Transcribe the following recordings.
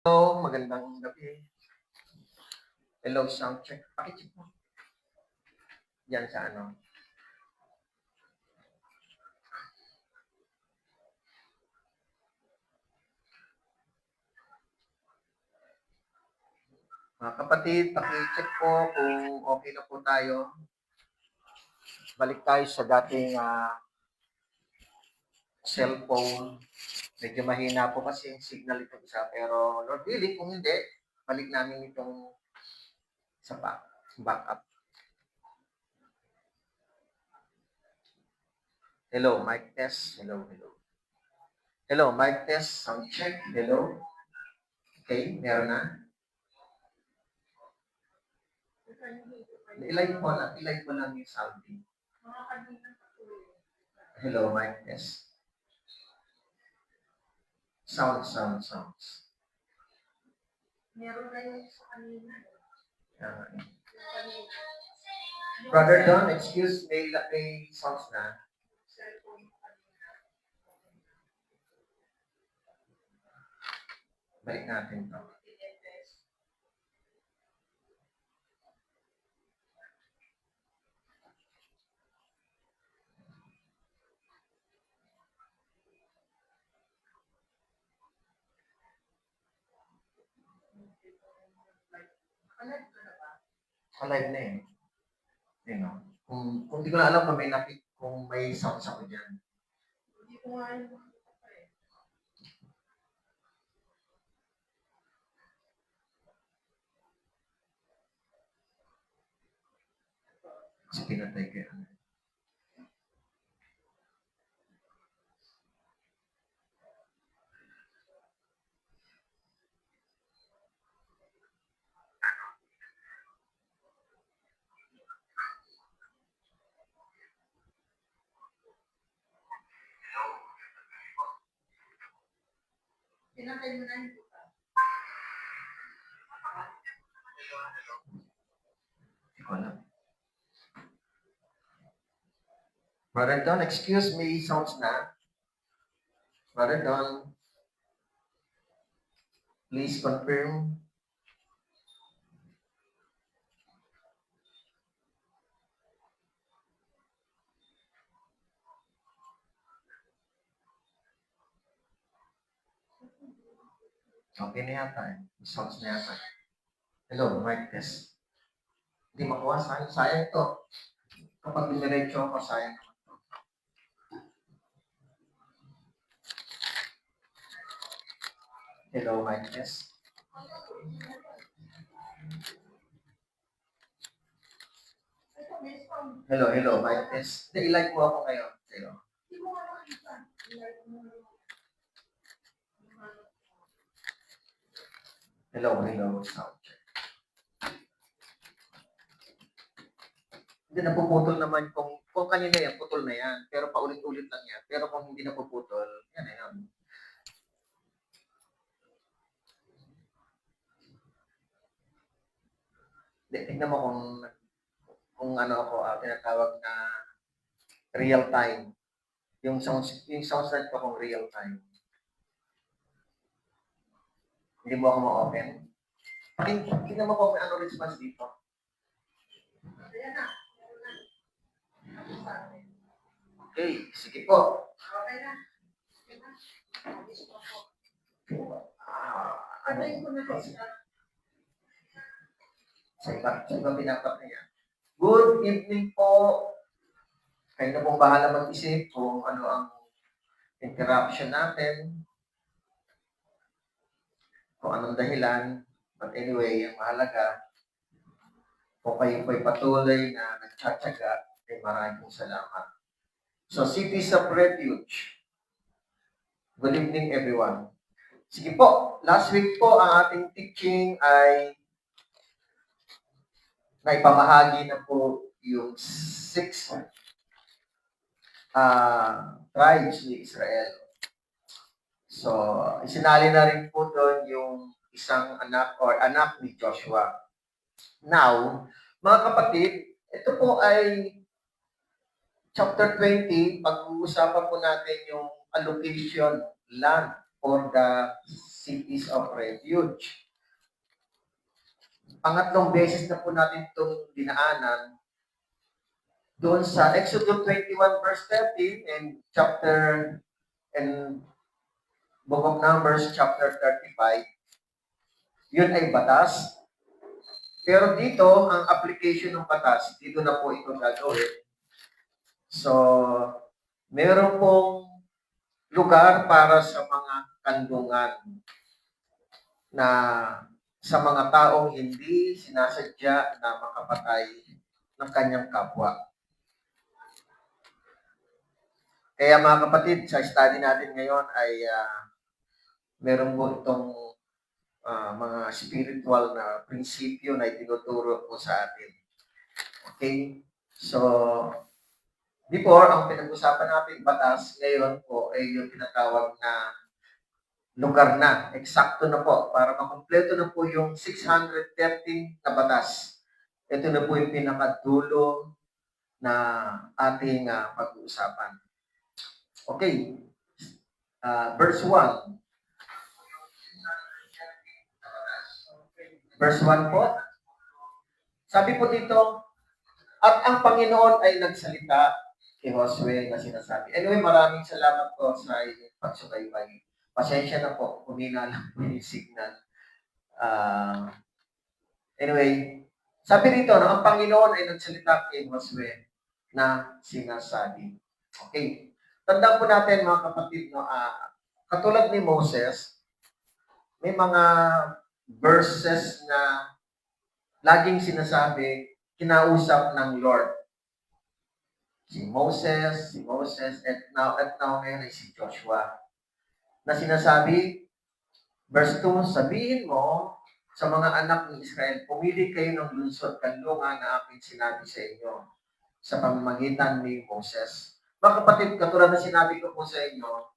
Hello, magandang gabi. Hello, sound check. Pakicheck mo. Yan sa ano. Mga kapatid, pakicheck po kung okay na po tayo. Balik tayo sa dating cellphone. Medyo mahina po kasi yung signal itong isa. Pero Lord willing, kung hindi, balik namin itong isa pa. Backup. Hello, mic test. Hello, hello. Hello, mic test. Sound check. Hello. Okay, meron na. I-live ko lang yung sounding. Hello, mic test. Sounds. Meron na yung sa kanina. Brother Don, excuse, may sounds na. Balik natin to. Alive na eh. You know, kung di ko na alam kung may sounds ako dyan. Hindi ko nga kasi pinatay ko yan. Pinatay mo na yung puta. Hindi ko alam. Brother Don, excuse me, sounds na. Brother Don, please confirm. Okay na yata eh. Sounds na yata. Hello, mic test. Hindi makuha, sayang to. Kapag dumiretso ako, sayang naman to. Hello, mic test. Hello, mic test. Hindi, i-like mo ako ngayon. Hello, sound check. Hindi napuputol naman kung kanina yan, putol na yan. Pero paulit-ulit lang yan. Pero kung hindi napuputol, yan na yan. Tignan mo kung ano ako, tinatawag na real time. Yung sounds ko kung real time. Hindi mo ako ma-open. Tignan mo kung ano response dito. Ayan na. Okay, sige po. Okay na. Ano yung sa iba pinatap na yan. Good evening po. Kayo na pong bahala mag-isip kung ano ang interruption natin. Kung anong dahilan. But anyway, ang mahalaga, kung kayo po'y patuloy na nagtsatsaga, ay maraming salamat. So, Cities of Refuge. Good evening, everyone. Sige po, last week po ang ating teaching ay naipamahagi na po yung 6 tribes ni Israel. So, isinali na rin po doon yung isang anak ni Joshua. Now, mga kapatid, ito po ay chapter 20, pag-uusapan po natin yung allocation land or the cities of refuge. Pangatlong beses na po natin itong dinaanan doon sa Exodus 21 verse 13 and Book of Numbers chapter 35. Yun ay batas. Pero dito, ang application ng batas, dito na po ito gagawin. So, meron pong lugar para sa mga kandungan na sa mga taong hindi sinasadya na makapatay ng kanyang kapwa. Kaya mga kapatid, sa study natin ngayon ay meron po itong mga spiritual na prinsipyo na itinuturo po sa atin. Okay? So, before, ang pinag-usapan natin batas, ngayon po ay yung tinatawag na lugar na, eksakto na po, para makumpleto na po yung 613 na batas. Ito na po yung pinakadulo na ating pag-uusapan. Okay, verse 1. Verse 1 po, sabi po dito, at ang Panginoon ay nagsalita kay Josue na sinasabi. Anyway, maraming salamat po sa inyong pagsubaybay. Pasensya na po, kumina lang po yung signal. Anyway, sabi dito, ang Panginoon ay nagsalita kay Josue na sinasabi. Okay. Tandaan po natin mga kapatid, no, katulad ni Moses, may mga verses na laging sinasabi, kinausap ng Lord. Si Moses, at now ngayon ay si Joshua. Na sinasabi, verse 2, sabihin mo sa mga anak ni Israel, pumili kayo ng lungsod kanlungan na aking sinabi sa inyo sa pamamagitan ni Moses. Mga kapatid, katulad na sinabi ko po sa inyo,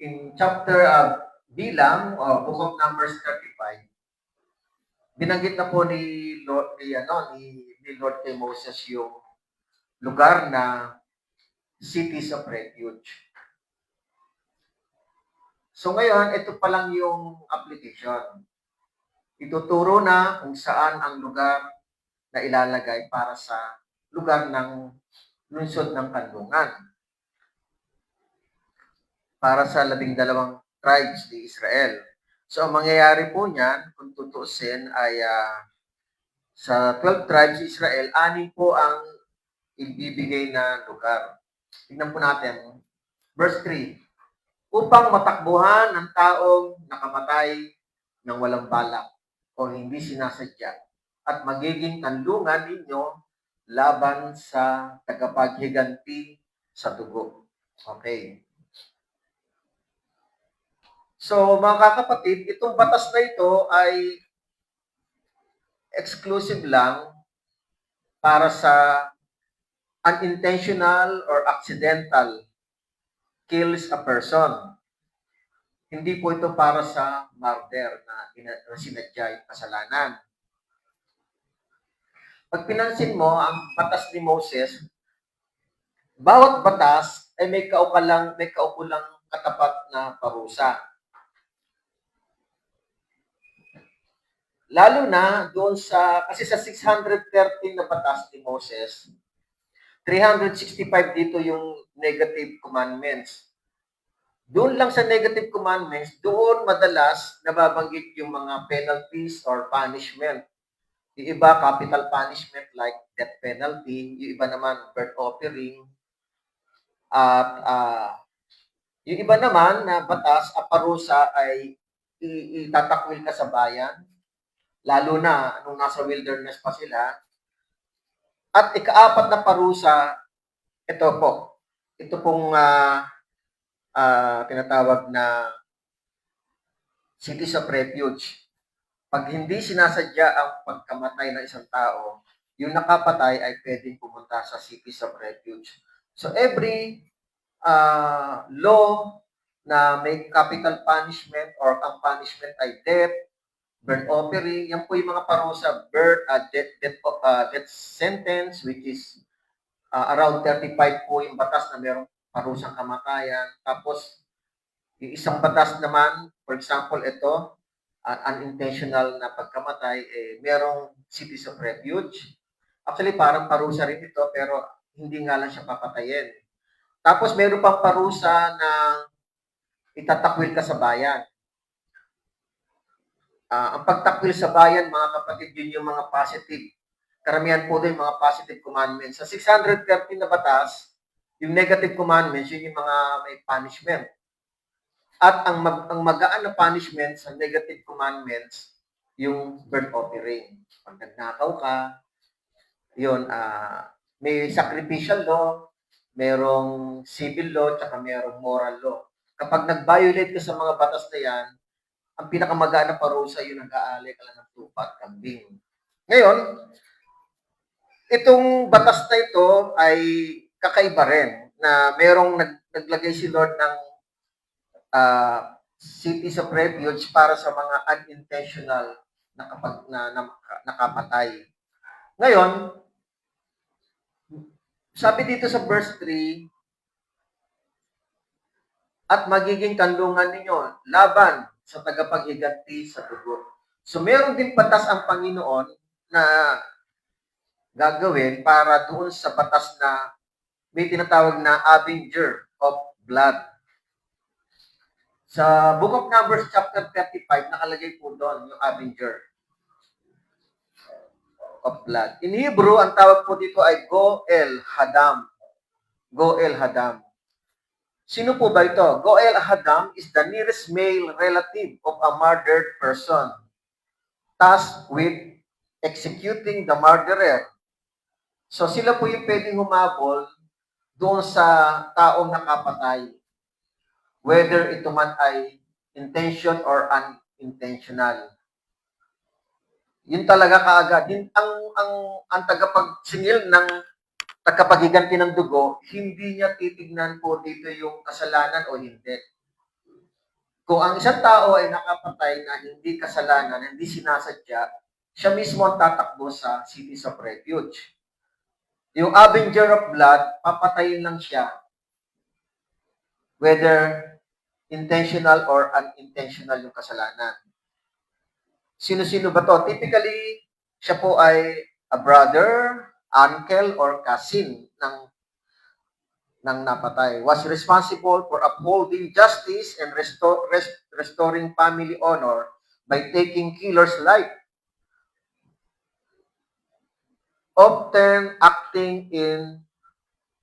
in chapter Bilang, Book of Numbers 35, binanggit na po ni Lord kay Moses yung lugar na cities of refuge. So ngayon, ito pa lang yung application. Ituturo na kung saan ang lugar na ilalagay para sa lugar ng lungsod ng kandungan. Para sa 12 tribes ni Israel. So, ang mangyayari po niyan, kung tutuusin, ay sa 12 tribes ni Israel, 6 po ang ibibigay na lugar. Tingnan po natin. Verse 3. Upang matakbuhan ng taong nakamatay ng walang balak o hindi sinasadya at magiging kanlungan ninyo laban sa tagapaghiganti sa dugo. Okay. So, mga kapatid, itong batas na ito ay exclusive lang para sa unintentional or accidental kills a person. Hindi po ito para sa murder na sinadya yung kasalanan. Pag pinansin mo ang batas ni Moses, bawat batas ay may kaukulang katapat na parusa. Lalo na doon kasi sa 613 na batas ni Moses, 365 dito yung negative commandments. Doon lang sa negative commandments, doon madalas nababanggit yung mga penalties or punishment. Yung iba, capital punishment like death penalty. Yung iba naman, burnt offering. At yung iba naman na batas, parusa ay itatakwil ka sa bayan. Lalo na nung nasa wilderness pa sila. At ika-4 na parusa, ito po. Ito pong tinatawag na cities of refuge. Pag hindi sinasadya ang pagkamatay ng isang tao, yung nakapatay ay pwedeng pumunta sa cities of refuge. So every law na may capital punishment or ang punishment ay death, burnt offering, yan po yung mga parusa, death sentence, which is around 35 po yung batas na mayroong parusang kamatayan. Tapos, Yung isang batas naman, for example, ito, unintentional na pagkamatay, merong cities of refuge. Actually, parang parusa rin ito, pero hindi nga lang siya papatayin. Tapos, meron pang parusa na itatakwil ka sa bayan. Ang pagtakwil sa bayan, mga kapatid, yun yung mga positive. Karamihan po doon yung mga positive commandments. Sa 613 na batas, yung negative commandments, yun yung mga may punishment. At ang magaan na punishment sa negative commandments, yung burnt offering. Pag nagnakaw ka, yun, may sacrificial law, merong civil law, tsaka merong moral law. Kapag nag-violate ka sa mga batas na yan, ang pinakamagaan na parusa yun, nag-aalay ka lang ng tupa at kambing. Ngayon, itong batas na ito ay kakaiba rin na merong naglagay si Lord ng cities of refuge para sa mga unintentional na nakapatay. Ngayon, sabi dito sa verse 3, at magiging kanlungan ninyo laban sa tagapaghiganti sa dugo. So meron din batas ang Panginoon na gagawin para doon sa batas na may tinatawag na avenger of blood. Sa Book of Numbers chapter 35, nakalagay po doon yung avenger of blood. In Hebrew, ang tawag po dito ay Goel Hadam. Goel Hadam. Sino po ba ito? Goel Hadam is the nearest male relative of a murdered person, tasked with executing the murderer. So sila po yung pwedeng humabol doon sa taong nakapatay, whether ito man ay intention or unintentional. Yun talaga kaagad. Yun, ang tagapagsingil ng tagapaghiganti ng dugo, hindi niya titignan po dito yung kasalanan o hindi. Kung ang isang tao ay nakapatay na hindi kasalanan, hindi sinasadya, siya mismo ang tatakbo sa cities of refuge. Yung avenger of blood, papatayin lang siya. Whether intentional or unintentional yung kasalanan. Sino-sino ba to? Typically, siya po ay a brother, uncle, or cousin ng napatay. Was responsible for upholding justice and restoring family honor by taking killer's life. Often acting in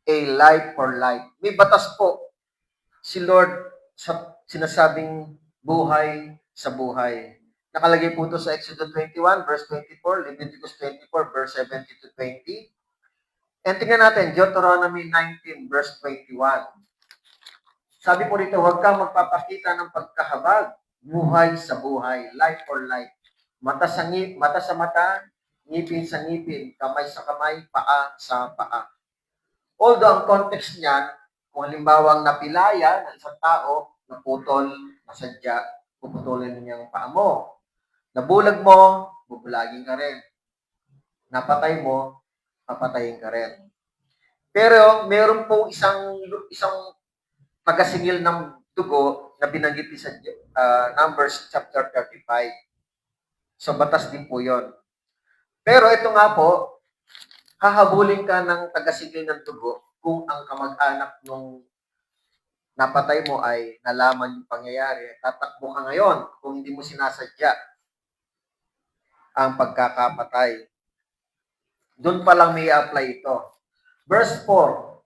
a life for life. May batas po si Lord sa sinasabing buhay sa buhay. Nakalagay po ito sa Exodus 21 verse 24, Leviticus 24 verse 17 to 20. And tingnan natin, Deuteronomy 19 verse 21. Sabi po rito, huwag kang magpapakita ng pagkahabag, buhay sa buhay, life for life. Mata sa mata, ngipin sa ngipin, kamay sa kamay, paa sa paa. Although ang context niyan, kung halimbawang napilaya ng isang tao, naputol, nasadya, puputulin niya ang paa mo. Nabulag mo, bubulagin ka rin. Napatay mo, papatayin ka rin. Pero meron pong isang tagasingil ng dugo na binanggit sa Numbers chapter 35. So batas din po yon. Pero ito nga po, hahabulin ka ng tagasingil ng dugo kung ang kamag-anak nung napatay mo ay nalaman yung pangyayari. Tatakbo ka ngayon kung hindi mo sinasadya ang pagkakapatay. Doon pa lang may apply ito. Verse 4.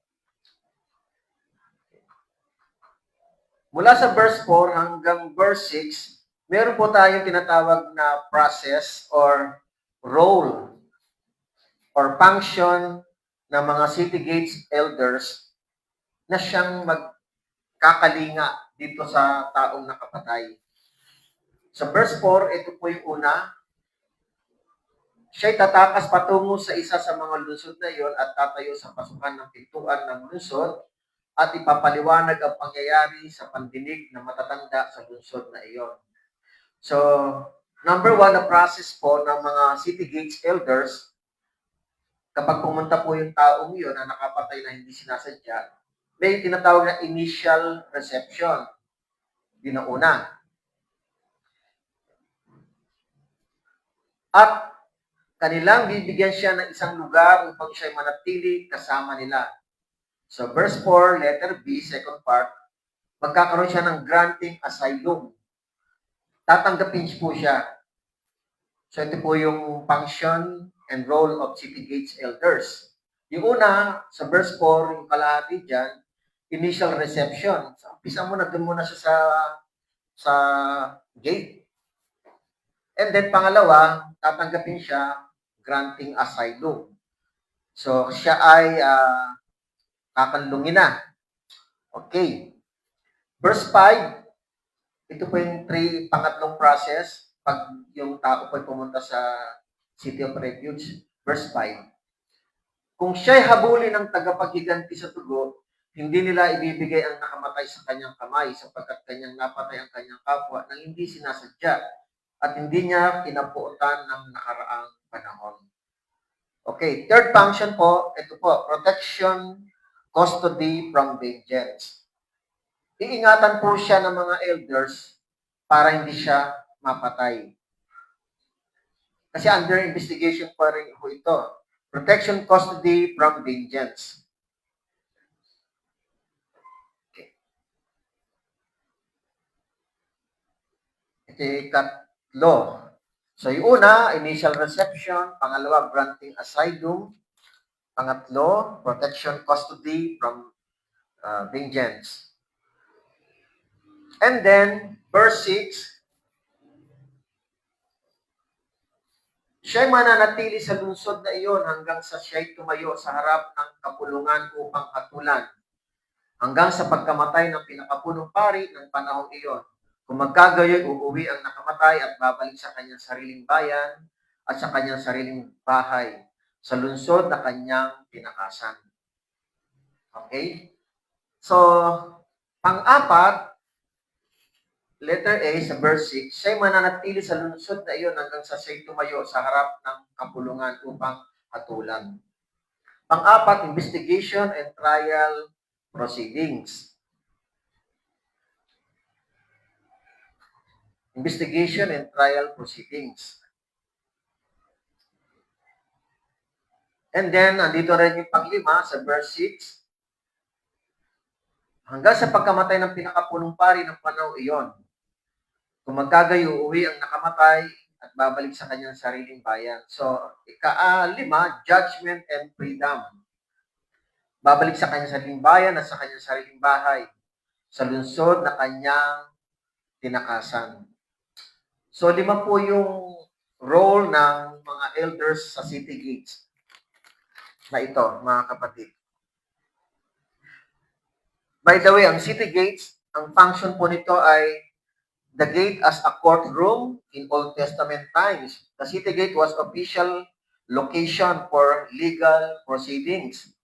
Mula sa verse 4 hanggang verse 6, meron po tayong tinatawag na process or role or function ng mga city gates elders na siyang magkakalinga dito sa taong nakapatay. Sa verse 4, ito po yung una. Siya'y tatakas patungo sa isa sa mga lungsod na iyon at tatayo sa pasukan ng pintuan ng lungsod at ipapaliwanag ang pangyayari sa pandinig na matatanda sa lungsod na iyon. So, number one, na process po ng mga city gates elders, kapag pumunta po yung taong yun na nakapatay na hindi sinasadya, may tinatawag na initial reception. binauna. At kanilang bibigyan siya ng isang lugar upang siya manatili kasama nila. So verse 4, letter B, second part, magkakaroon siya ng granting asylum. Tatanggapin po siya. So ito po yung function and role of City Gates elders. Yung una, sa verse 4, yung kalahati dyan, initial reception. So, umpisa mo na, doon muna siya sa gate. And then pangalawa, tatanggapin siya, granting asylum. So siya ay kakanlungin na. Okay. Verse 5, ito po yung pangatlong process pag yung tao po ay pumunta sa City of Refuge. Verse 5, kung siya'y habulin ng tagapaghiganti sa tugo, hindi nila ibibigay ang nakamatay sa kanyang kamay sapagkat kanyang napatay ang kanyang kapwa nang hindi sinasadya at hindi niya pinapuutan ng nakaraang panahon. Okay, third function po, ito po, protection, custody from vengeance. Iingatan po siya ng mga elders para hindi siya mapatay. Kasi under investigation pa rin po ito. Protection, custody from vengeance. Okay. Ito yung ikatlo. So yung una, initial reception. Pangalawa, granting asylum. Pangatlo, protection, custody from vengeance. And then, verse 6, siya'y mananatili sa lungsod na iyon hanggang sa siya'y tumayo sa harap ng kapulungan upang hatulan, hanggang sa pagkamatay ng pinakapunong pari ng panahong iyon. Kung magkagayoy, uuwi ang nakamatay at babalik sa kanyang sariling bayan at sa kanyang sariling bahay, sa lungsod na kanyang pinakasan. Okay? So, pang-apat, letter A sa verse 6, siya'y mananatili sa lungsod na iyon hanggang sa siya'y tumayo sa harap ng kapulungan upang hatulan. Pang-apat, investigation and trial proceedings. Investigation and trial proceedings. And then, andito rin yung panglima sa verse 6, hanggang sa pagkamatay ng pinakapunong pari ng panahon iyon. Kung magkagayo, uuwi ang nakamatay at babalik sa kanyang sariling bayan. So, ika-lima, judgment and freedom. Babalik sa kanyang sariling bayan at sa kanyang sariling bahay, sa lungsod na kanyang tinakasan. So, 5 po yung role ng mga elders sa city gates na ito, mga kapatid. By the way, ang city gates, ang function po nito ay the gate as a courtroom in Old Testament times. The city gate was official location for legal proceedings,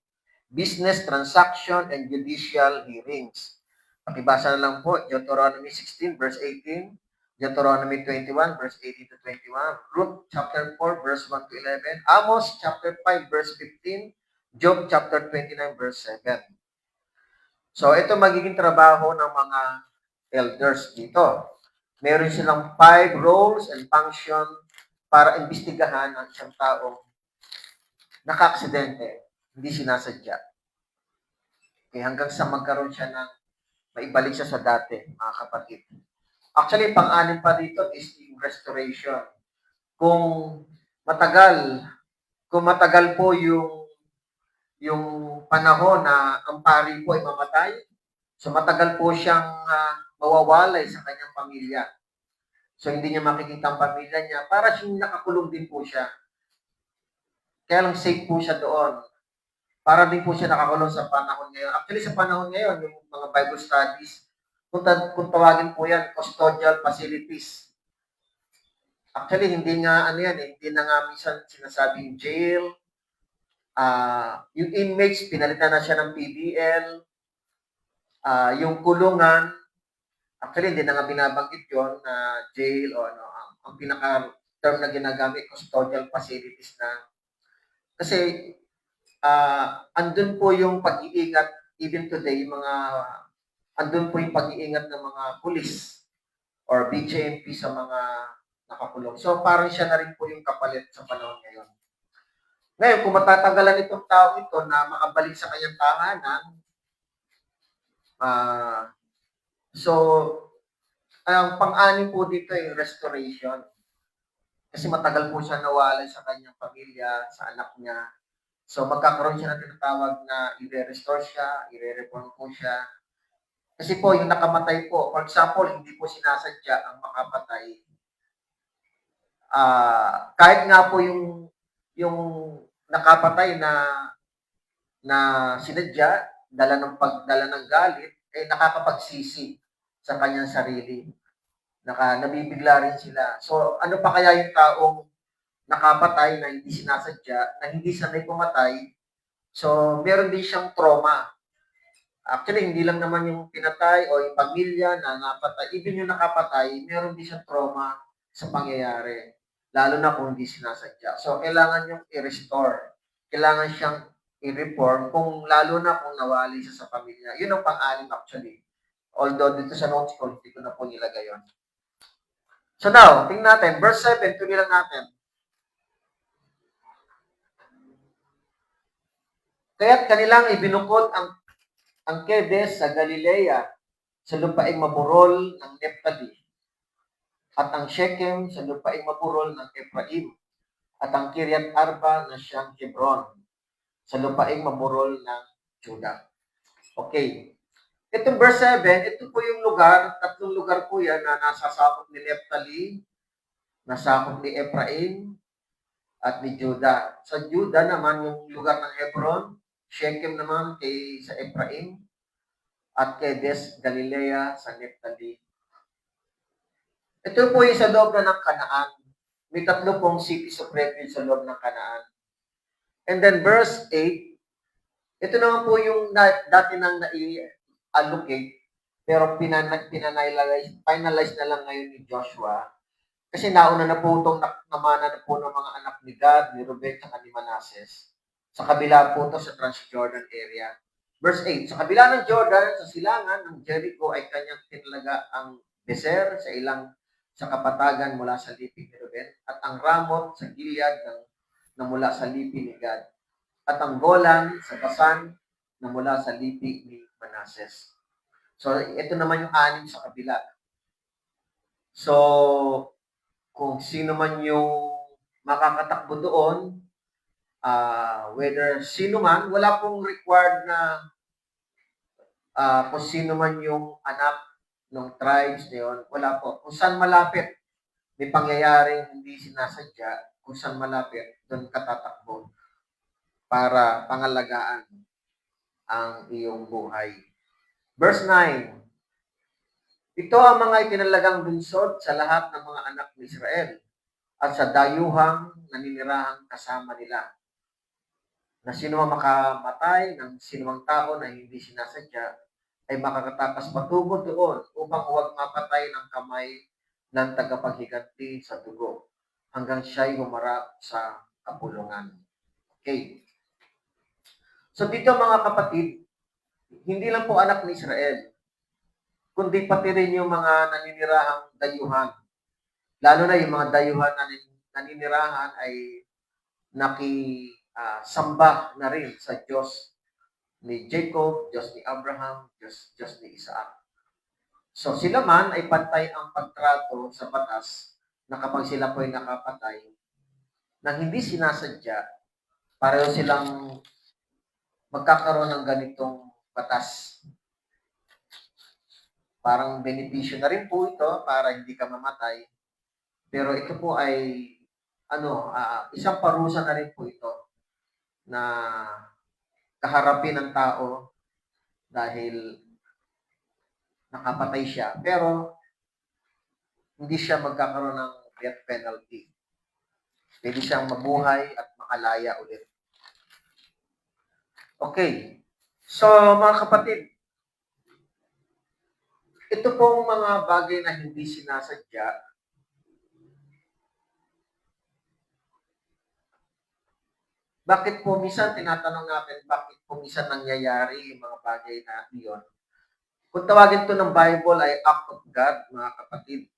business transaction, and judicial hearings. Pakibasa na lang po, Deuteronomy 16 verse 18, Deuteronomy 21 verse 18 to 21, Ruth chapter 4 verse 1 to 11, Amos chapter 5 verse 15, Job chapter 29 verse 7. So ito magiging trabaho ng mga elders dito. Meron silang 5 roles and function para imbestigahan ang isang taong naka-aksidente, hindi sinasadya. Okay, hanggang sa magkaroon siya ng maibalik siya sa dati, mga kapatid. Actually, pang-anim pa dito is yung restoration. Kung matagal po yung panahon na ang pari po ay mamatay, so matagal po siyang mawawalay sa kanyang pamilya. So, hindi niya makikita ang pamilya niya. Para siyang nakakulong din po siya. Kaya lang safe po siya doon. Para din po siya nakakulong sa panahon ngayon. Actually, sa panahon ngayon, yung mga Bible studies, kung tawagin po yan, custodial facilities. Actually, hindi nga, hindi na nga minsan sinasabing jail. Yung inmates, pinalitan na siya ng PDL. Yung kulungan, actually, hindi na nga binabanggit yun na jail o ano. Ang pinaka-term na ginagamit, custodial facilities na. Kasi, andun po yung pag-iingat even today, yung mga andun po yung pag-iingat ng mga pulis or BJMP sa mga nakakulong. So parang siya na rin po yung kapalit sa panahon ngayon. Ngayon, kung matatagalan itong tao ito na makabalik sa kanyang tahanan, so ang pang-anim po dito ay restoration. Kasi matagal po siya nawalay sa kanyang pamilya, sa anak niya. So magkakaroon siya ng tinatawag na i-restore siya, i-reform po siya. Kasi po, yung nakamatay po, for example, hindi po sinasadya ang makapatay. Kahit nga po yung nakapatay na sinadya, dala ng galit, nakakapagsisi sa kanyang sarili. Nabibigla rin sila. So, ano pa kaya yung taong nakapatay na hindi sinasadya, na hindi sanay pumatay, so meron din siyang trauma. Actually, hindi lang naman yung pinatay o yung pamilya na napatay, even yung nakapatay, meron din siyang trauma sa pangyayari. Lalo na kung hindi sinasadya. So, kailangan yung i-restore. Kailangan siyang i-reform kung lalo na kung nawali siya sa pamilya. Yun ang pang-anim actually. Although dito sa notes ko, hindi ko na po nilagay yun. So now, tingnan natin. Verse 7, tuloy lang natin. Kaya't kanilang ibinukod ang Kedes sa Galilea sa lupaing maburol ng Neptali at ang Shechem sa lupaing maburol ng Ephraim at ang Kiryat Arba na siyang Hebron sa lupaing maburol ng Judah. Okay. Itong verse 7, ito po yung lugar, tatlong lugar po yan na nasasakop ni Neptali, nasakop ni Ephraim, at ni Judah. Sa Judah naman, yung lugar ng Hebron, Shechem naman sa Ephraim, at Kedes, Galilea, sa Neptali. Ito po yung sa loob na ng Kanaan. May tatlo pong cities of refuge sa loob ng Kanaan. And then verse 8, ito naman po yung dati nang nai-allocate, pero finalize na lang ngayon ni Joshua. Kasi nauna na po itong namana na po ng mga anak ni Gad, ni Ruben, at ni Manasseh. Sa kabila po ito sa Transjordan area. Verse 8, sa kabila ng Jordan, sa silangan ng Jericho ay kanyang tinalaga ang Beser sa kapatagan mula sa lipi ni Ruben, at ang Ramot sa Gilead na mula sa lipi ni Gad, at ang Golan sa Basan na mula sa lipi ni Manasseh. So, ito naman yung anim sa kabila. So, kung sino man yung makakatakbo doon, whether sino man, wala pong required na kung sino man yung anak ng tribes na yun, wala po. Kung saan malapit, may pangyayaring hindi sinasadya, kung saan malapit, doon katatakbo para pangalagaan ang iyong buhay. Verse 9, ito ang mga itinalagang bunsod sa lahat ng mga anak ni Israel at sa dayuhang naninirahang kasama nila, na sino mang makamatay ng sinumang tao na hindi sinasadya ay makakatakas patungo doon upang huwag mapatay ng kamay ng tagapaghiganti sa dugo hanggang siya'y humarap sa kapulungan. Okay. So dito mga kapatid, hindi lang po anak ni Israel, kundi pati rin yung mga naninirahang dayuhan. Lalo na yung mga dayuhan na naninirahan ay nakisamba na rin sa Diyos ni Jacob, Diyos ni Abraham, Diyos ni Isaac. So sila man ay pantay ang pagtrato sa batas na kapag sila po ay nakapatay, na hindi sinasadya, pareho silang magkakaroon ng ganitong batas. Parang benepisyo na rin po ito para hindi ka mamatay. Pero ito po ay isang parusa na rin po ito na kaharapin ng tao dahil nakapatay siya. Pero hindi siya magkakaroon ng death penalty. Pwede siyang mabuhay at makalaya ulit. Okay. So, mga kapatid, ito pong mga bagay na hindi sinasadya, bakit po minsan tinatanong natin, bakit po minsan nangyayari yung mga bagay na iyon? Kung tawagin to ng Bible ay act of God, mga kapatid,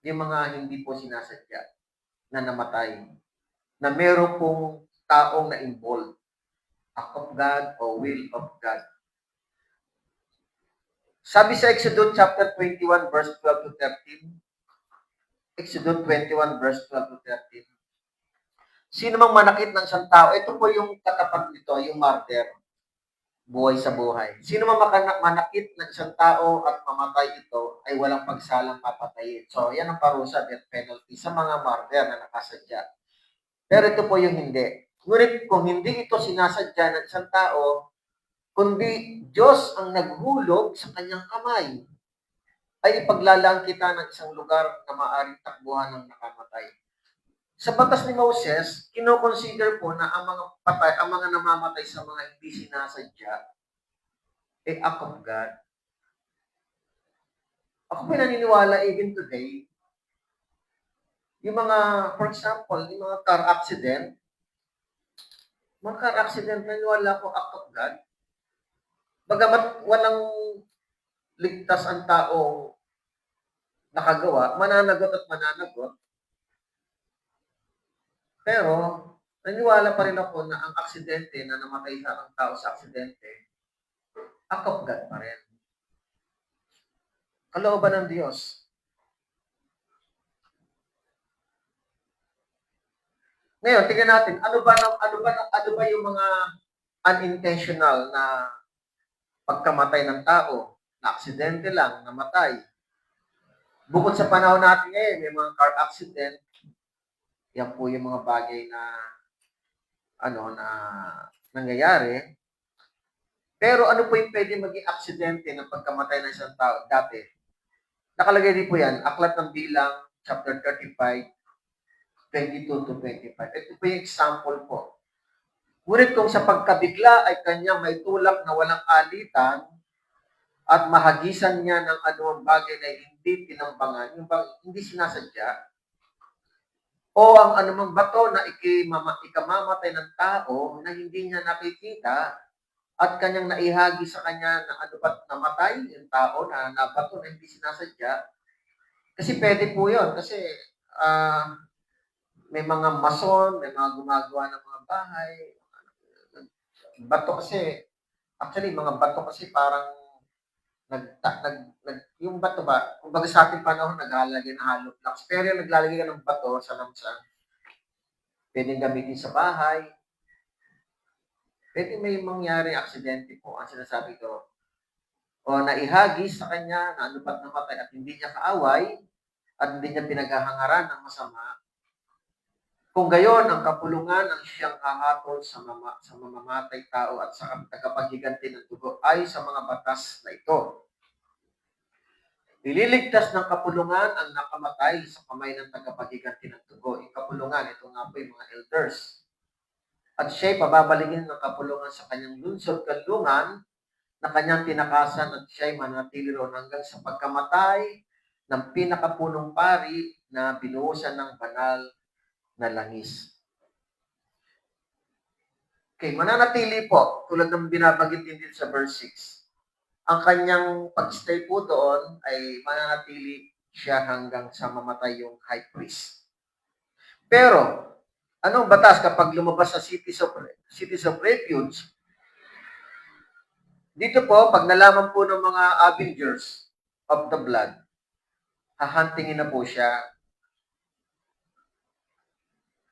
yung mga hindi po sinasadya na namatay, na meron pong taong na-involved. Act of God o will of God. Sabi sa Exodus chapter 21 verse 12 to 13, Exodus 21 verse 12 to 13, sino mang manakit ng isang tao, ito po yung katapat nito, yung martyr, buhay sa buhay. Sino mang manakit ng isang tao at mamatay ito, ay walang pagsalang papatayin. So, yan ang parusa, death penalty, sa mga martyr na nakasadya. Pero ito po yung hindi. Ngunit kung hindi ito sinasadya ng isang tao, kundi Diyos ang naghulog sa kanyang kamay, ay ipaglalaan kita ng isang lugar na maaaring takbuhan ng nakamatay. Sa batas ni Moses, kinoconsider po na ang mga patay, ang mga namamatay sa mga hindi sinasadya, act of God. Ako po naniniwala even today, yung mga, for example, yung mga car accident, naniniwala ko act of God. Bagamat walang ligtas ang tao nakagawa, mananagot at mananagot, pero naniwala pa rin ako na ang aksidente na namatay sa ang tao sa aksidente, act of God pa rin. Kalooban ng Diyos. Ngayon, tingnan natin, ano ba yung mga unintentional na pagkamatay ng tao, na aksidente lang, namatay. Bukod sa panahon natin ngayon, may mga car accident, yan po yung mga bagay na na nangyayari. Pero ano po yung pwede maging aksidente ng pagkamatay ng isang tao dati? Nakalagay din po yan, Aklat ng Bilang, chapter 35, 22 to 25. Ito po yung example po. Ngunit kung sa pagkabigla ay kanyang may tulak na walang alitan at mahagisan niya ng anumang bagay na hindi tinambangan, yung hindi sinasadya, o ang anumang bato na ikamamatay ng tao na hindi niya nakikita at kanyang naihagi sa kanya na ano ba't namatay yung tao na nabato na hindi sinasadya. Kasi pwede po yun. Kasi may mga mason, may mga gumagawa ng mga bahay. Bato kasi, actually, mga bato kasi parang yung bato ba, kumbaga sa ating panahon, naglalagay ng hollow blocks. Pero yung naglalagay ka ng bato sa lamsan, pwedeng gamitin sa bahay, pwede may mangyari aksidente po, ang sinasabi ko. O naihagis sa kanya na ano ba't namatay at hindi niya kaaway at hindi niya pinaghahangaran ng masama. Kung gayon, ang kapulungan ang siyang hahatol sa mamamatay tao at sa tagapaghiganti ng dugo ay sa mga batas na ito. Ililigtas ng kapulungan ang nakamatay sa kamay ng tagapaghiganti ng dugo. Yung kapulungan, ito nga po yung mga elders. At siya'y pababaligin ng kapulungan sa kanyang lungsod kanlungan na kanyang tinakasan at siya'y manatili roon hanggang sa pagkamatay ng pinakapunong pari na binuhusan ng banal na langis. Okay, mananatili po, tulad ng binabanggit din sa verse 6. Ang kanyang pag-stay po doon ay mananatili siya hanggang sa mamatay yung high priest. Pero, anong batas kapag lumabas sa cities of refuge? Dito po, pag nalaman po ng mga avengers of the blood, hahantingin na po siya.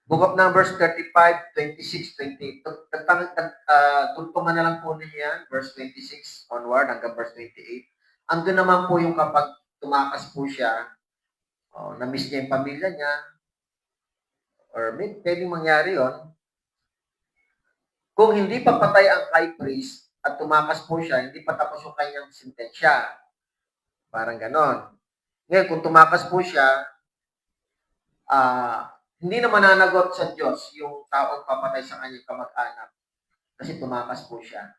Book of Numbers 35, 26, 28. Tugtungan na lang po niya yan, verse 26 onward hanggang verse 28. Andun naman po yung kapag tumakas po siya, na-miss niya yung pamilya niya, or pwedeng mangyari yon. Kung hindi pa patay ang high priest at tumakas po siya, hindi pa tapos yung kanyang sentensya. Parang ganon. Ngayon, kung tumakas po siya, hindi na mananagot sa Diyos yung taong papatay sa kanyang kamag-anak kasi tumakas po siya.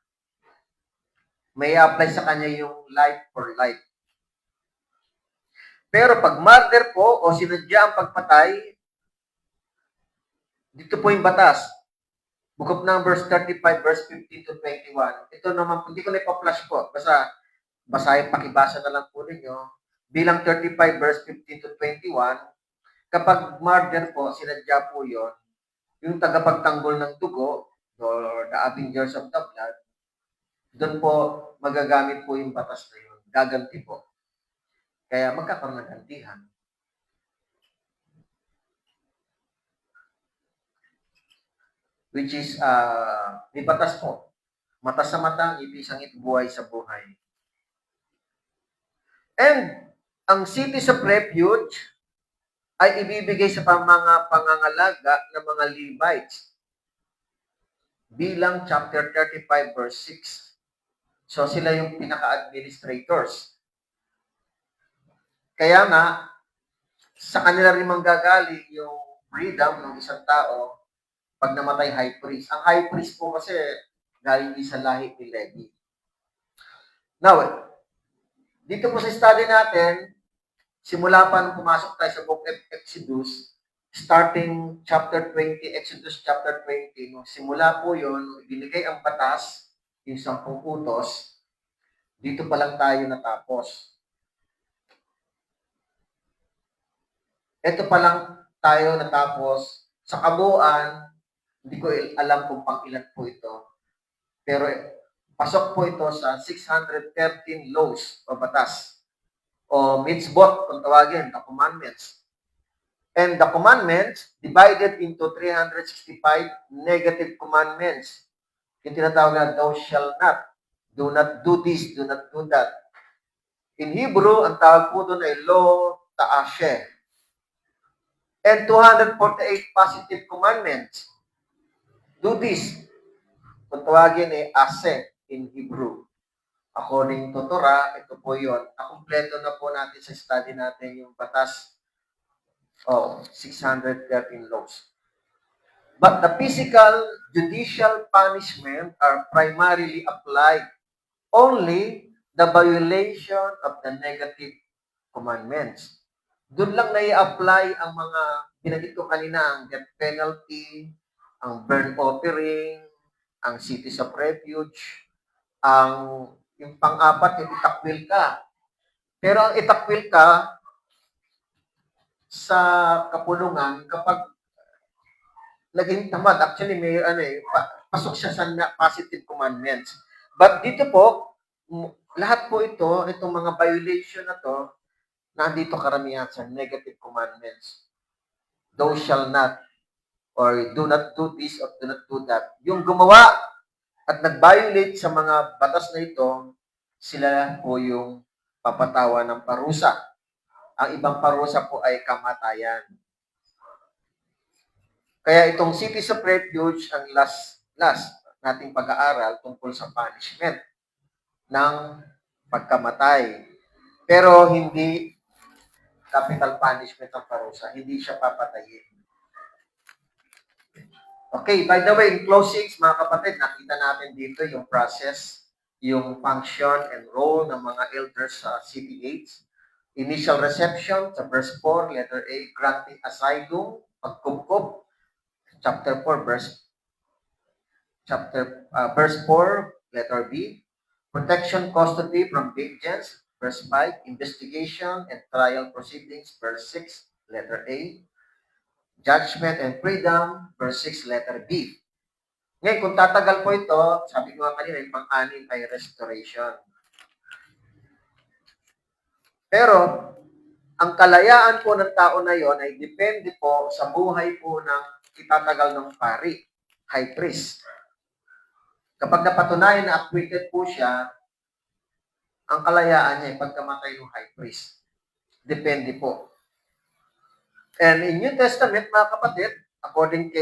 May apply sa kanya yung life for life. Pero pag murder po o sinadya ang pagpatay, dito po yung batas. Book of Numbers 35 verse 15 to 21. Ito naman, hindi ko na ipa-flash po. Basta basahin, pakibasa na lang po ninyo. Bilang 35 verse 15 to 21, kapag murder po, sinadya po yon, yung tagapagtanggol ng dugo, or the avengers of the blood, doon po magagamit po yung batas na yun. Gaganti po. Kaya magkakaroon ng gantihan. Which is, may batas po. Mata sa mata, ibig buhay sa buhay. And ang cities of refuge ay ibibigay sa mga pangangalaga ng mga Levites bilang chapter 35 verse 6. So sila yung pinaka-administrators. Kaya nga, sa kanila rin manggagaling yung freedom ng isang tao pag namatay high priest. Ang high priest po kasi galing din sa lahi ni Levi. Now, dito po sa study natin, simula pa nung pumasok tayo sa book of Exodus, starting chapter 20, Exodus chapter 20, nung simula po yun, binigay ang batas, yung 10 utos, dito pa lang tayo natapos. Ito pa lang tayo natapos. Sa kabuuan, hindi ko alam kung pang ilan po ito. Pero pasok po ito sa 613 laws o batas. O mitzvot, kung tawagin, the commandments. And the commandments divided into 365 negative commandments. Yung tinatawag na thou shall not, do not do this, do not do that. In Hebrew, ang tawag po doon ay lo ta'asheh. And 248 positive commandments. Do this. Kung tawagin ay ase in Hebrew. According to Torah, ito po yun. Nakumpleto na po natin sa study natin yung batas 613 laws. But the physical, judicial punishment are primarily applied only the violation of the negative commandments. Doon lang nai-apply ang mga binanggit ko kanina, ang death penalty, ang burnt offering, ang cities of refuge, ang yung pang-apat, yung itakwil ka. Pero ang itakwil ka sa kapulungan kapag naging tamad. Actually, may pasok siya sa positive commandments. But dito po, lahat po itong mga violation na to, nandito karamihan sa negative commandments. Thou shall not, or do not do this, or do not do that. Yung gumawa at nag-violate sa mga batas na ito, sila po yung papatawa ng parusa. Ang ibang parusa po ay kamatayan. Kaya itong cities of refuge, ang last nating pag-aaral tungkol sa punishment ng pagkamatay. Pero hindi capital punishment ang parusa. Hindi siya papatayin. Okay, by the way, in closing, mga kapatid, nakita natin dito yung process, yung function and role ng mga elders sa CPH. Initial reception sa verse 4, letter A, granting asylum, pagkupkup, chapter 4, verse 4, letter B, protection, custody from vengeance, verse 5, investigation and trial proceedings, verse 6, letter A, judgment and freedom, verse 6, letter B. Ngayon, kung tatagal po ito, sabi ko nga kanina, yung pang-anim ay restoration. Pero, ang kalayaan po ng tao na yon ay depende po sa buhay po ng itatagal ng pari, high priest. Kapag napatunayan na acquitted po siya, ang kalayaan niya ay pagkamatay ng high priest. Depende po. And in New Testament, mga kapatid, according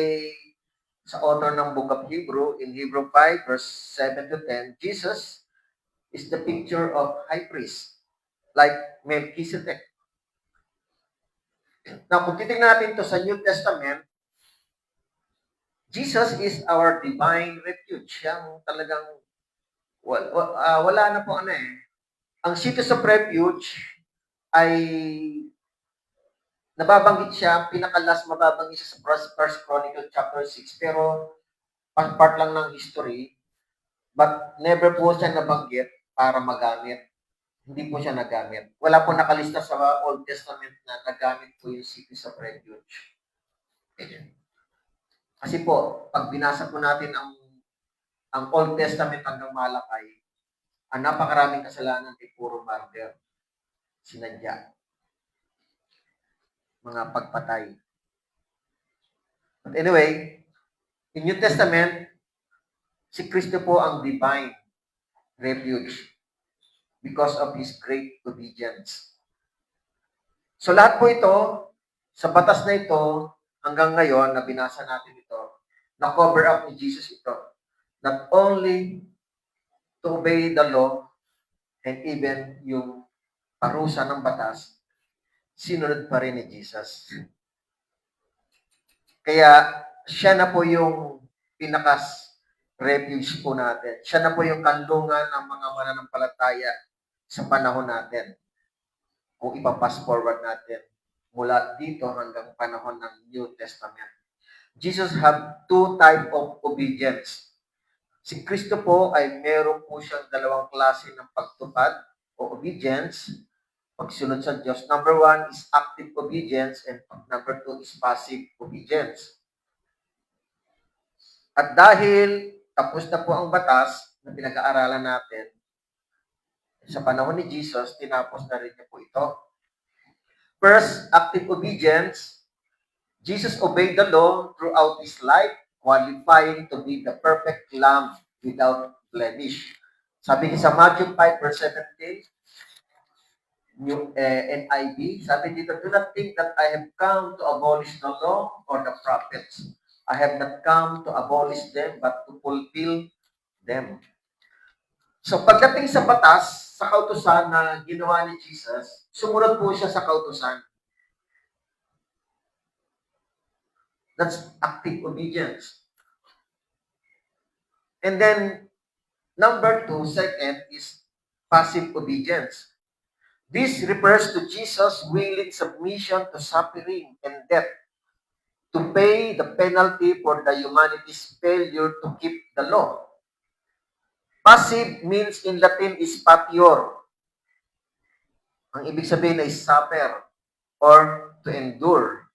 sa author ng Book of Hebrew, in Hebrew 5, verse 7 to 10, Jesus is the picture of high priest, like Melchizedek. Now, kung titignan natin ito sa New Testament, Jesus is our divine refuge. Yang talagang wala na po Ang cities of refuge ay nababanggit siya, pinakalas mababanggit siya sa First Chronicle chapter 6, pero part lang ng history, but never po siya nabanggit para magamit. Hindi po siya nagamit. Wala po nakalista sa Old Testament na nagamit po yung cities of refuge. Kasi po, pag binasa po natin ang Old Testament hanggang Malakay, ang napakaraming kasalanan ay puro murder, sinadya, mga pagpatay. But anyway, in New Testament, si Kristo po ang divine refuge because of His great obedience. So lahat po ito, sa batas na ito, hanggang ngayon, na binasa natin ito, na-cover up ni Jesus ito. Not only to obey the law, and even yung parusa ng batas, sinunod pa rin ni Jesus. Kaya, siya na po yung pinakas-refuge po natin. Siya na po yung kanlungan ng mga mananampalataya sa panahon natin. Kung ipapass forward natin mula dito hanggang panahon ng New Testament. Jesus have two type of obedience. Si Kristo po ay meron po siyang dalawang klase ng pagtupad o obedience, pagsunod sa Diyos. Number 1 is active obedience and number 2 is passive obedience. At dahil tapos na po ang batas na pinag-aaralan natin, sa panahon ni Jesus, tinapos na rin niya po ito. First, active obedience. Jesus obeyed the law throughout his life, qualifying to be the perfect lamb without blemish. Sabi niya sa Matthew 5 verse 17, New NIV, sabi dito, do not think that I have come to abolish the law or the prophets. I have not come to abolish them, but to fulfill them. So pagdating sa batas, sa kautusan na ginawa ni Jesus, sumunod po siya sa kautusan. That's active obedience. And then, number 2, second, is passive obedience. This refers to Jesus' willing submission to suffering and death to pay the penalty for the humanity's failure to keep the law. Passive means in Latin is patior. Ang ibig sabihin ay suffer or to endure.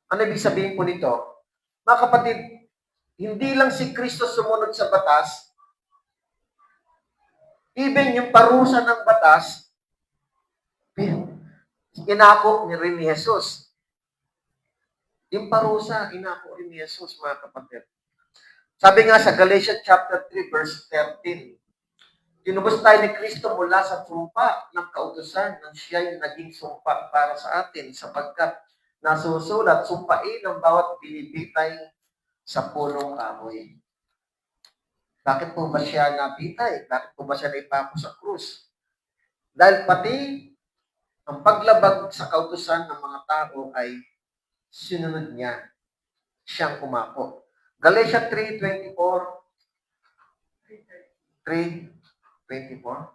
Ano ibig sabihin po nito? Mga kapatid, hindi lang si Kristo sumunod sa batas, even yung parusa ng batas, inako ni rin ni Jesus. Yung parusa, inako rin ni Jesus, mga kapatid. Sabi nga sa Galatians chapter 3, verse 13, tinubos tayo ni Kristo mula sa sumpa ng kautusan nang siya'y naging sumpa para sa atin sapagkat nasusulat, sumpain ang bawat binibitay sa punong kahoy. Bakit po ba siya nabitay? Bakit po ba siya naipako sa krus? Dahil pati ang paglabag sa kautusan ng mga tao ay sinunod niya. Siyang umako. Galatians 3:24. 3:24.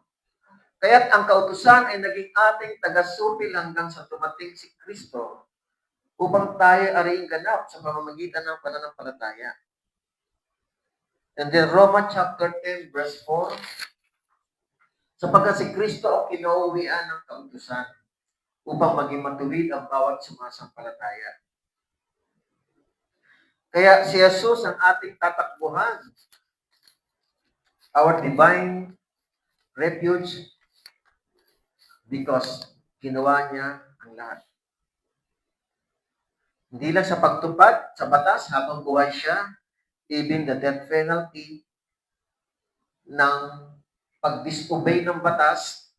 Kaya't ang kautusan ay naging ating taga-supil hanggang sa dumating si Kristo upang tayo ariing ganap sa pamamagitan ng pananampalataya. And then Romans chapter 10 verse 4, sapagkat si Kristo ang kinauwian ng kautusan upang maging matuwid ang bawat sumasampalataya. Kaya si Jesus ang ating tatakbuhan, our divine refuge, because ginawa niya ang lahat. Hindi lang sa pagtupad sa batas habang buhay siya, even the death penalty ng pag-disobey ng batas,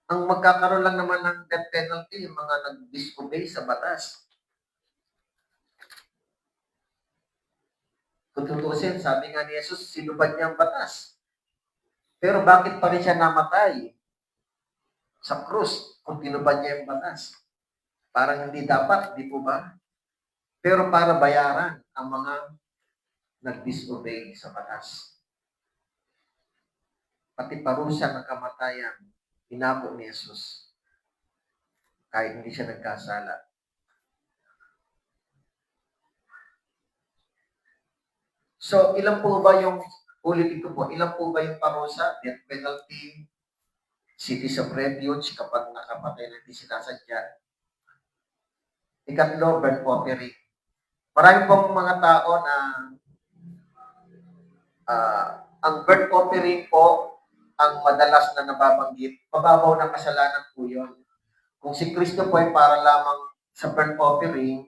ang magkakaroon lang naman ng death penalty yung mga nag-disobey sa batas. Kung tutusin, sabi nga ni Jesus, sinubad niya ang batas. Pero bakit pa rin siya namatay sa krus kung tinubad niya yung batas? Parang hindi dapat, di po ba? Pero para bayaran ang mga nag-disobey sa batas. Pati parusa ng kamatayan, inako ni Jesus. Kahit hindi siya nagkasala. So, ilan po ba yung Ulitin ko po, ilan po ba yung parusa? Death penalty, cities of refuge kapag nakapatay na hindi sinasadya. Ikatlo, burnt offering. Marami pong mga tao na ang burnt offering po ang madalas na nababanggit. Mababaw na kasalanan po yun. Kung si Kristo po ay para lamang sa burnt offering,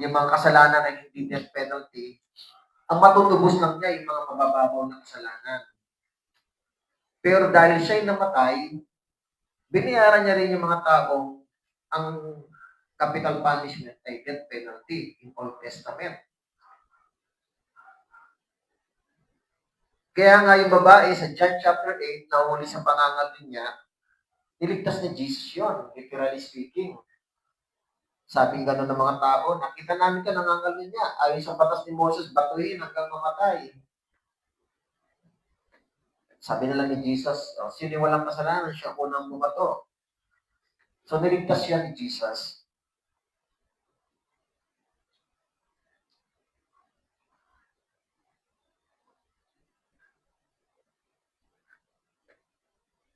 yung mga kasalanan ay hindi death penalty, ang matutubos lang niya yung mga mabababaw na kasalanan. Pero dahil siya'y namatay, binayaran niya rin yung mga taong ang capital punishment ay death penalty in Old Testament. Kaya nga yung babae sa John chapter 8, nahuli sa pangangalan niya, niligtas ni Jesus yun, literally speaking. Sabing gano'n ng mga tao, nakita namin ka nangangalan niya, ayon sa batas ni Moses, batuhin hanggang mamatay. Sabi nila ni Jesus, oh, sino walang kasalanan, siya unang bumato. So niligtas siya ni Jesus.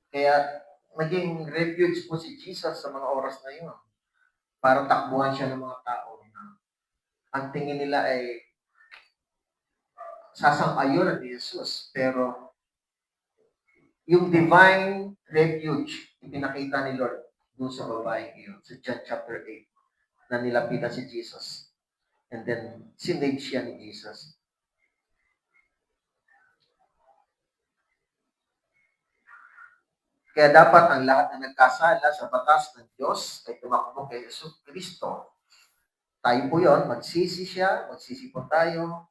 Kaya naging refuge po si Jesus sa mga oras na yun. Para takbuhan siya ng mga tao na ang tingin nila ay sasang-ayon ni Jesus. Pero yung divine refuge, ipinakita ni Lord doon sa babae yun, sa John chapter 8, na nilapitan si Jesus. And then, sinave siya ni Jesus. Kaya dapat ang lahat na nagkasala sa batas ng Diyos ay tumakbo kay Jesus Kristo. Tayo po yun, magsisi siya, magsisi po tayo.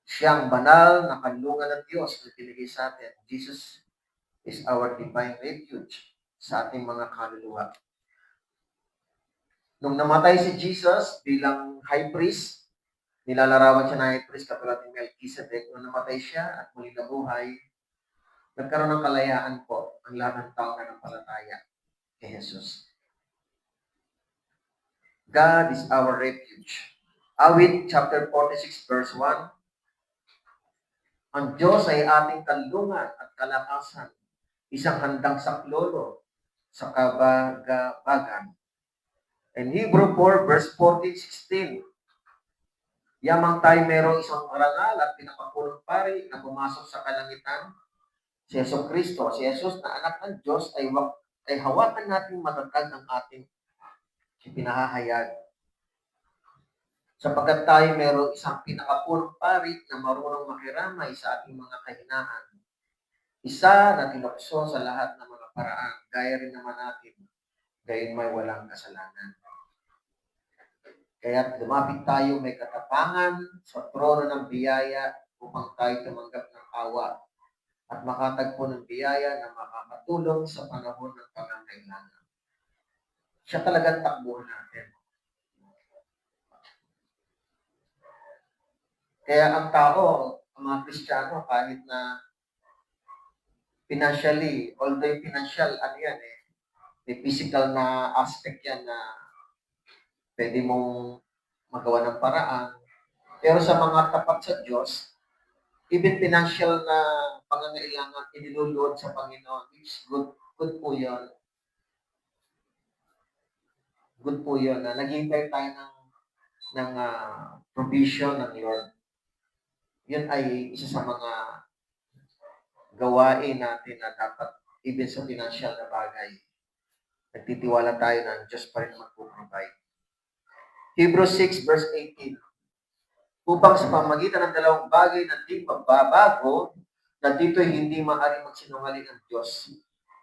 Siyang banal na kanlungan ng Diyos na binigay sa atin. Jesus is our divine refuge sa ating mga kaluluwa. Nung namatay si Jesus bilang high priest, nilalarawan siya na high priest katulad ni Melchizedek. Nung namatay siya at muli nabuhay, nagkaroon ng kalayaan po ang lahat ng tao na nampalataya kay Jesus. God is our refuge. Awit chapter 46 verse 1. Ang Diyos ay ating kanlungan at kalakasan, isang handang saklolo sa kabagabagan. And Hebrew 4 verse 14-16. Yamang tayo merong isang parangal at pinakapulong pari na pumasok sa kalangitan, si Yesu Kristo, si Jesus na anak ng Diyos ay hawakan natin matatag ang ating pinahahayag. Sapagkat tayo mayroong isang pinakapulong pari na marunong makiramay sa ating mga kahinaan. Isa na tinukso sa lahat ng mga paraan, gaya rin naman natin, gayon may walang kasalanan. Kaya lumapit tayo may katapangan sa trono ng biyaya upang tayo tumanggap ng awa at makatagpo ng biyaya na makakatulong sa panahon ng pangangailangan. Siya talagang takbuhan natin. Kaya ang tao, ang mga Kristiyano, kahit na financially, although yung financial, may physical na aspect yan na pwede mong magawa ng paraan. Pero sa mga tapat sa Diyos, even financial na pangangailangan, iniluluod sa Panginoon, which is good po yun. Good po yun na naghihintay tayo ng provision ng Lord. Yun ay isa sa mga gawain natin na dapat even sa financial na bagay. Nagtitiwala tayo na ang Diyos pa rin magpo-provide. Hebrews 6 verse 18. Upang sa pamagitan ng dalawang bagay na di magbabago, na dito'y hindi maaaring magsinungaling ang Diyos,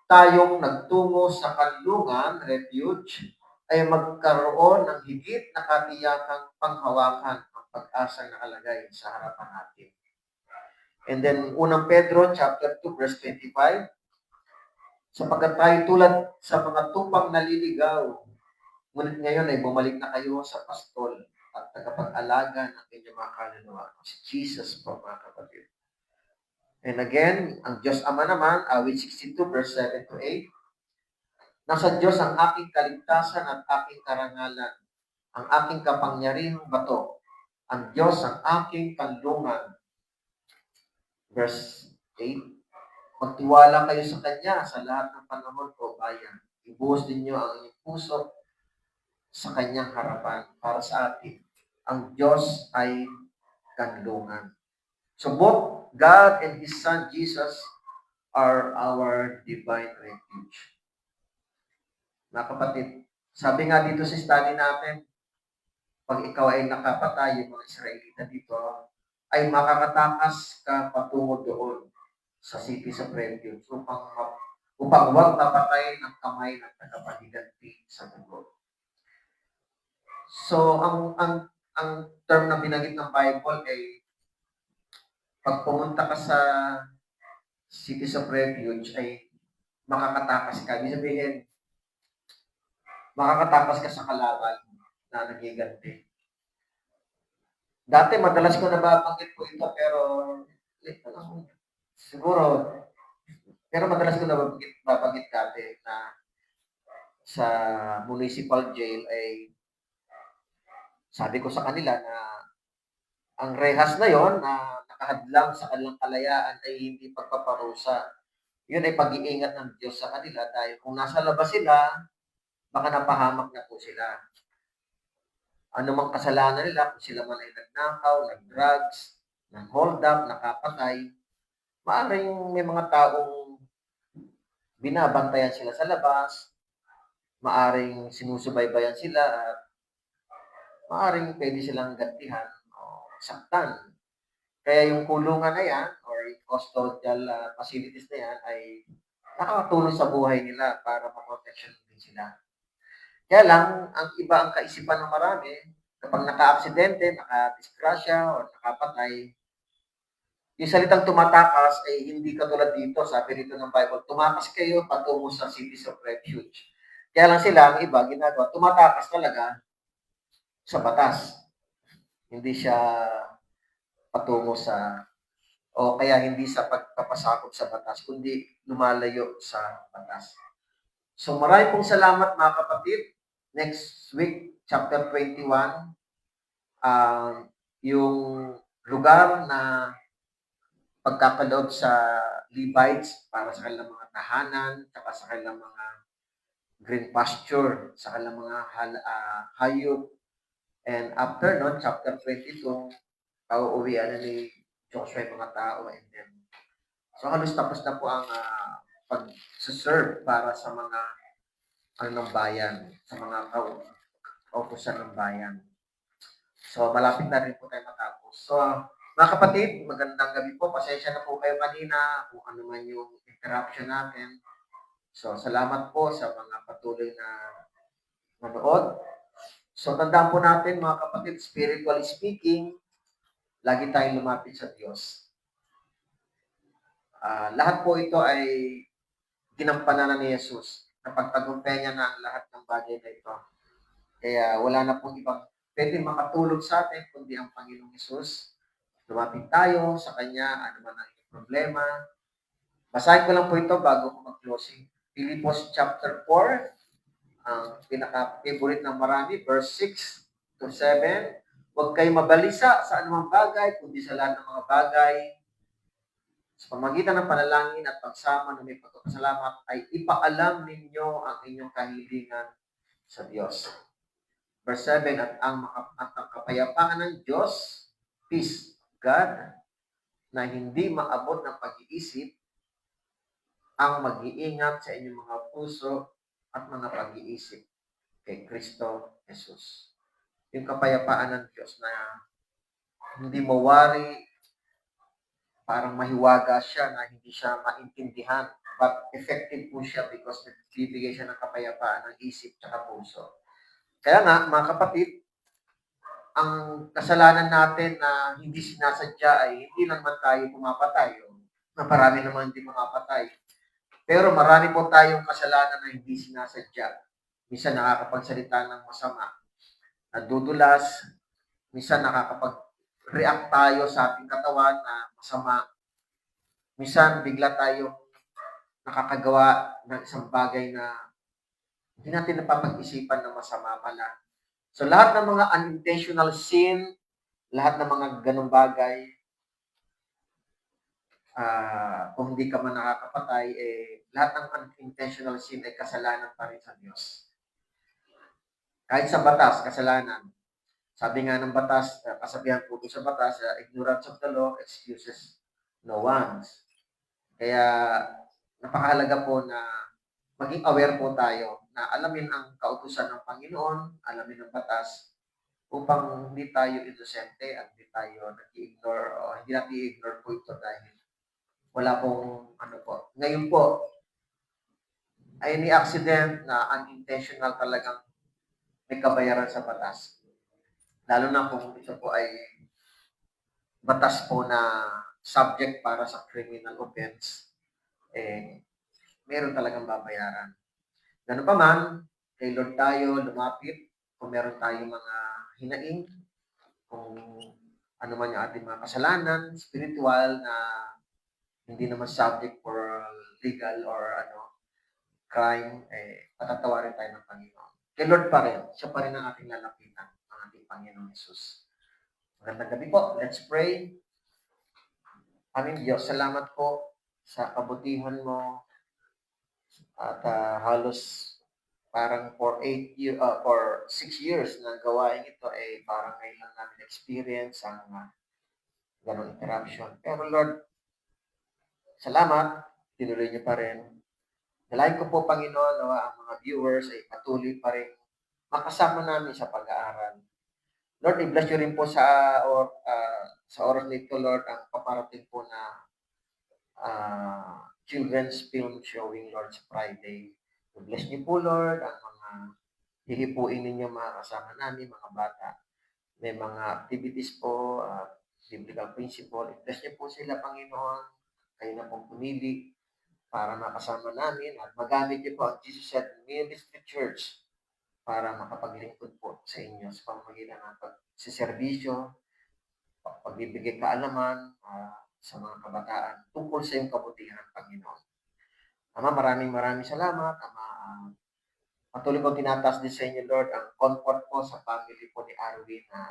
tayong nagtungo sa kanlungan, refuge, ay magkaroon ng higit na katiyakang panghawakan ang pag-asang nakalagay sa harapan natin. And then, unang Pedro, chapter 2, verse 25, sapagkat tayo tulad sa mga tupang naliligaw, ngunit ngayon ay bumalik na kayo sa pastol at tagapag-alaga ng inyong mga kaluluwa. Si Jesus po, mga kapatid. And again, ang Diyos Ama naman, awit 62, verse 7 to 8, nasa Diyos ang aking kaligtasan at aking karangalan, ang aking kapangyarihang bato, Ang Diyos ang aking kanlungan. Verse 8, magtiwala kayo sa Kanya sa lahat ng panahon o bayan. Ibuhos ninyo ang inyong puso sa Kanyang harapan para sa atin. Ang Diyos ay kanlungan. So both God and His Son Jesus are our divine refuge. Mga kapatid, sabi nga dito sa study natin, pag ikaw ay nakapatay, yung mga Israelita dito, ay makakatakas ka patungo doon sa city sa refuge upang huwag mapatay ng kamay ng tagapaghiganti sa dugo. So, ang term na binanggit ng Bible ay pag pumunta ka sa city of refuge ay makakatakas ka. Ibig sabihin, makakatakas ka sa kalaban na naghiganti. Dati madalas ko nababanggit po ito pero siguro pero madalas ko nababanggit dati na sa municipal jail ay sabi ko sa kanila na ang rehas na yon na nakahadlang sa kanilang kalayaan ay hindi pagpaparusa. Yun ay pag-iingat ng Diyos sa kanila dahil kung nasa labas sila, baka napahamak na po sila. Ano mang kasalanan nila, kung sila man ay nagnakaw, nag-drugs, nag-hold up, nakapatay, maaaring may mga taong binabantayan sila sa labas, maaaring sinusubaybayan sila at maaaring pwede silang gantihan o saktan. Kaya yung kulungan na yan or yung custodial facilities na yan ay nakakatulong sa buhay nila para maprotection din sila. Kaya lang, ang iba ang kaisipan ng marami, kapag naka-aksidente, naka-disgrasya, o nakapatay, yung salitang tumatakas ay hindi katulad dito, sabi rito ng Bible, tumakas kayo patungo sa cities of refuge. Kaya lang sila, ang iba, ginagawa, tumatakas talaga sa batas. Hindi siya patungo sa, o kaya hindi sa pagpapasakop sa batas, kundi lumalayo sa batas. So marami pong salamat mga kapatid. Next week, chapter 21, yung lugar na pagkakaloob sa Levites para sa kanilang mga tahanan, saka sa kanilang mga green pasture, sa kanilang mga hayop. And after nun, chapter 22, pauuwian na ni Joshua yung mga tao. And then, so halos tapos na po ang pag-serve para sa mga ng bayan, sa mga kautusan ng bayan. So, malapit na rin po tayo matapos. So, mga kapatid, magandang gabi po. Pasensya na po kayo kanina kung ano man yung interruption natin. So, salamat po sa mga patuloy na manood. So, tandaan po natin mga kapatid, spiritually speaking, lagi tayong lumapit sa Diyos. Lahat po ito ay ginampanan ni Jesus. Napagtagumpay niya na ang lahat ng bagay na ito. Kaya wala na pong ibang pwede makatulog sa atin kundi ang Panginoong Hesus. Lumapit tayo sa Kanya, ano man ang problema. Basahin ko lang po ito bago ko mag-closing. Philippians chapter 4, ang pinaka-favorite ng marami, verse 6 to 7. Huwag kayo mabalisa sa anumang bagay, kundi sa lahat ng mga bagay. Sa pamagitan ng panalangin at pagsama na may pagpapasalamat ay ipaalam ninyo ang inyong kahilingan sa Diyos. Verse 7, at ang kapayapaan ng Diyos, peace, God, na hindi maabot ng pag-iisip, ang mag-iingat sa inyong mga puso at mga pag-iisip kay Kristo Jesus. Yung kapayapaan ng Diyos na hindi mawari, parang mahiwaga siya na hindi siya maintindihan, but effective po siya because nagbibigay siya ng kapayapaan ng isip at puso. Kaya nga, mga kapatid, ang kasalanan natin na hindi sinasadya ay hindi naman tayo pumapatay. Marami naman hindi mapapatay. Pero marami po tayong kasalanan na hindi sinasadya. Minsan nakakapagsalita ng masama, nadudulas, minsan nakakapag-react tayo sa ating katawan na masama. Minsan bigla tayong nakakagawa ng isang bagay na hindi natin napapag-isipan na masama pala. So lahat ng mga unintentional sin, lahat ng mga ganong bagay, kung hindi ka man nakakapatay, lahat ng unintentional sin ay kasalanan pa rin sa Diyos. Kahit sa batas, kasalanan. Sabi nga ng batas, kasabihan po sa batas, ignorance of the law excuses no one's. Kaya napakahalaga po na maging aware po tayo na alamin ang kautusan ng Panginoon, alamin ang batas, upang hindi tayo inosente at hindi tayo nag-ignore o hindi natin i-ignore po ito dahil wala pong ano po. Ngayon po, any accident na unintentional talagang may kabayaran sa batas. Lalo na kung ito po ay batas po na subject para sa criminal offense, meron talagang babayaran. Ganun pa man, kay Lord tayo lumapit kung meron tayong mga hinaing, kung ano man yung ating mga kasalanan, spiritual na hindi naman subject for legal or crime, patatawarin tayo ng Panginoon. Kay Lord pa rin, siya pa rin ang ating lalapitan, ang ating Panginoon Jesus. Magandang gabi po. Let's pray. Aming Diyos, salamat po sa kabutihan mo at halos parang for 6 years na gawain ito, parang ngayon lang namin experience ang ganong interruption. Pero Lord, salamat, tinuloy niyo pa rin. Dalayan ko po, Panginoon, nawa ang mga viewers ay patuloy pa rin makasama namin sa pag-aaral. Lord, i-bless nyo rin po sa oras nito, Lord, ang paparating po na children's film showing, Lord, sa Friday. I-bless nyo po, Lord, ang mga hihipuin ninyo mga kasama namin, mga bata. May mga activities po, biblical principle. I-bless nyo po sila, Panginoon. Kayo na pong pumili para makasama namin at magamit niyo po ang Jesus Said Ministry Church para makapaglingkod po sa inyo sa pamamagitan ng pagsiservisyo, pagbibigay kaalaman sa mga kabataan tungkol sa iyong kabutihan, Panginoon. Ama, maraming salamat. Ama, patuloy ko tinataas din sa inyo, Lord, ang comfort po sa family po ni Arwin na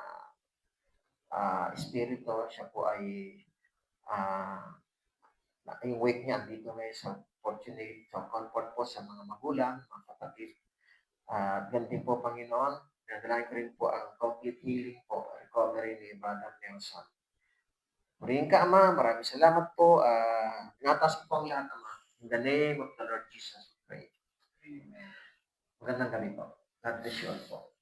espiritu. Siya po ay yung wake niya dito ngayon sa fortunate, sa comfort po sa mga magulang, mga kapatid. Ganun po, Panginoon, nadalain ko rin po ang complete healing po, recovery ni Brother Nelson. Murihin ka, Ama, maraming salamat po. Tinatas ko po ang lahat, Ama. In the name of the Lord Jesus, we pray. Amen. Magandang gabi po. God bless you all po.